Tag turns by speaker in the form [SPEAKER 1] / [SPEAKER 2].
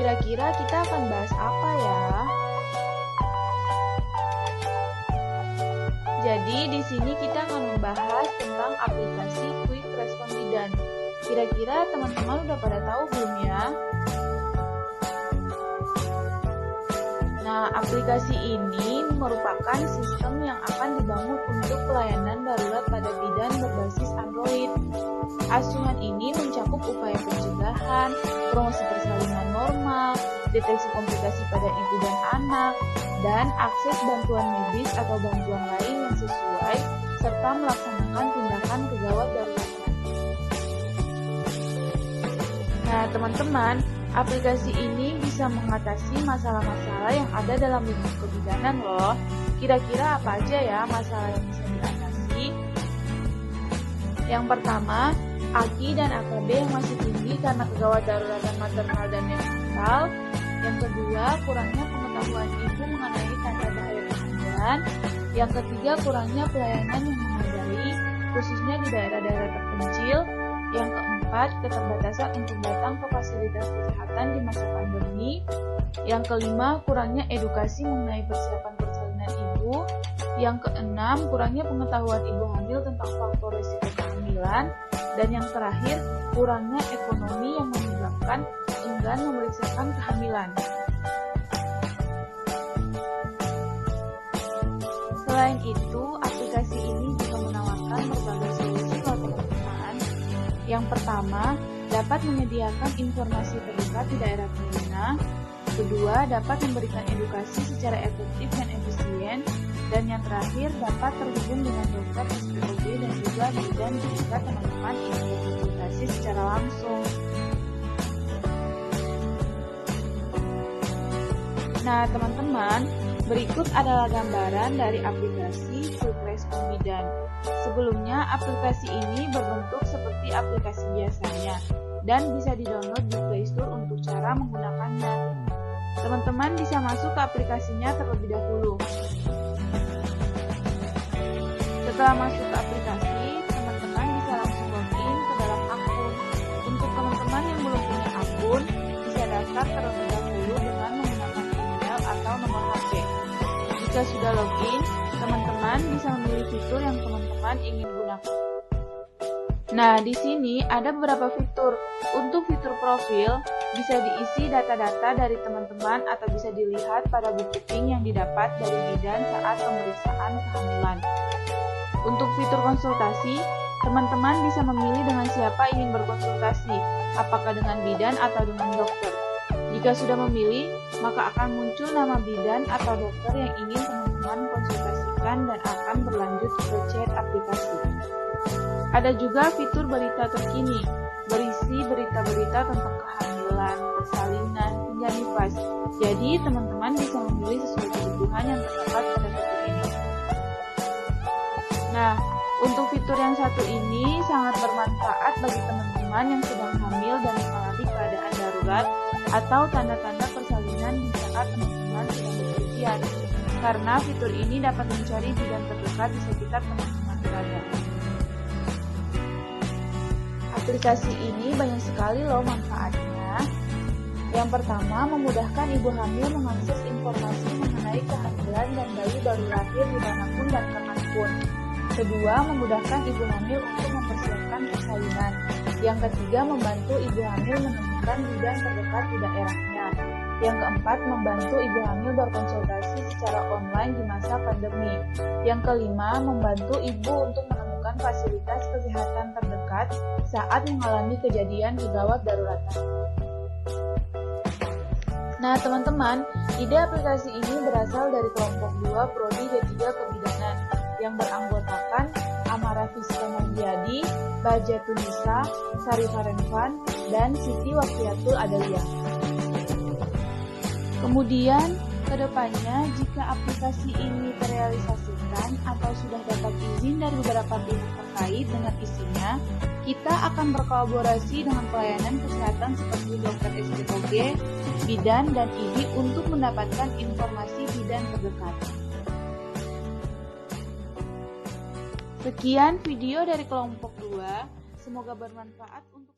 [SPEAKER 1] Kira-kira kita akan bahas apa ya? Jadi di sini kita akan membahas tentang aplikasi Quick Response Bidan. Kira-kira teman-teman udah pada tahu belum ya? Nah, aplikasi ini merupakan sistem yang akan dibangun untuk pelayanan darurat pada bidan berbasis Android. Asuhan ini mencakup upaya pencegahan, promosi persalinan normal, deteksi komplikasi pada ibu dan anak, dan akses bantuan medis atau bantuan lain yang sesuai, serta melaksanakan tindakan kegawat darurat. Nah, teman-teman, aplikasi ini bisa mengatasi masalah-masalah yang ada dalam lingkup kebidanan loh. Kira-kira apa aja ya masalah yang bisa diatasi? Yang pertama, AKI dan AKB yang masih tinggi karena kegawat daruratan maternal dan neonatal. Yang kedua, kurangnya pengetahuan ibu mengenai tanda bahaya kehamilan. Yang ketiga, kurangnya pelayanan yang memadai, khususnya di daerah-daerah terpencil. Yang keempat, keterbatasan untuk datang ke fasilitas kesehatan di masa pandemi. Yang kelima, kurangnya edukasi mengenai persiapan persalinan ibu. Yang keenam, kurangnya pengetahuan ibu hamil tentang faktor risiko kehamilan. Dan yang terakhir, kurangnya ekonomi yang menyebabkan enggan memeriksakan kehamilan. Selain itu, aplikasi ini juga menawarkan berbagai solusi loh teman-teman. Yang pertama, dapat menyediakan informasi terdekat di daerah pengguna. Kedua, dapat memberikan edukasi secara efektif dan efisien. Dan yang terakhir, dapat terhubung dengan dokter SPOG dan juga bidan jika teman-teman ingin berkonsultasi secara langsung. Nah, teman-teman, berikut adalah gambaran dari aplikasi Quick Response Bidan. Sebelumnya, aplikasi ini berbentuk seperti aplikasi biasanya dan bisa di-download di Play Store untuk cara menggunakannya. Teman-teman bisa masuk ke aplikasinya terlebih dahulu. Setelah masuk ke aplikasi, teman-teman bisa langsung login ke dalam akun. Untuk teman-teman yang belum punya akun, bisa daftar terlebih dahulu dengan menggunakan email atau nomor HP. Jika sudah login, teman-teman bisa memilih fitur yang teman-teman ingin gunakan. Nah, di sini ada beberapa fitur. Untuk fitur profil, bisa diisi data-data dari teman-teman atau bisa dilihat pada buku pink yang didapat dari bidan saat pemeriksaan kehamilan. Untuk fitur konsultasi, teman-teman bisa memilih dengan siapa ingin berkonsultasi, apakah dengan bidan atau dengan dokter. Jika sudah memilih, maka akan muncul nama bidan atau dokter yang ingin teman-teman konsultasikan dan akan berlanjut ke chat aplikasi. Ada juga fitur berita terkini, berisi berita-berita tentang kehamilan, persalinan, hingga nifas. Jadi, teman-teman bisa memilih sesuai kebutuhan yang terdapat pada fitur ini. Nah, untuk fitur yang satu ini sangat bermanfaat bagi teman-teman yang sedang hamil dan mengalami keadaan darurat atau tanda-tanda persalinan di saat teman-teman sedang bepergian, karena fitur ini dapat mencari bidan terdekat di sekitar teman-teman berada. Aplikasi ini banyak sekali loh manfaatnya. Yang pertama, memudahkan ibu hamil mengakses informasi mengenai kehamilan dan bayi baru lahir dimanapun dan kapanpun. Kedua, memudahkan ibu hamil untuk mempersiapkan persalinan. Yang ketiga, membantu ibu hamil menemukan bidan terdekat di daerahnya. Yang keempat, membantu ibu hamil berkonsultasi secara online di masa pandemi. Yang kelima, membantu ibu untuk menemukan fasilitas kesehatan terdekat saat mengalami kejadian kegawat daruratan. Nah, teman-teman, ide aplikasi ini berasal dari kelompok 2 Prodi D3 Kebidanan yang beranggotakan Amara Fiska Mandiadi, Baja Tunisa, Sarifah Renvan, dan Siti Wafiatul Adaliyah. Kemudian, kedepannya jika aplikasi ini terrealisasikan atau sudah dapat izin dari beberapa pihak terkait dengan isinya, kita akan berkolaborasi dengan pelayanan kesehatan seperti dokter SPOG, bidan, dan ID untuk mendapatkan informasi bidan terdekat. Sekian video dari kelompok 2, semoga bermanfaat untuk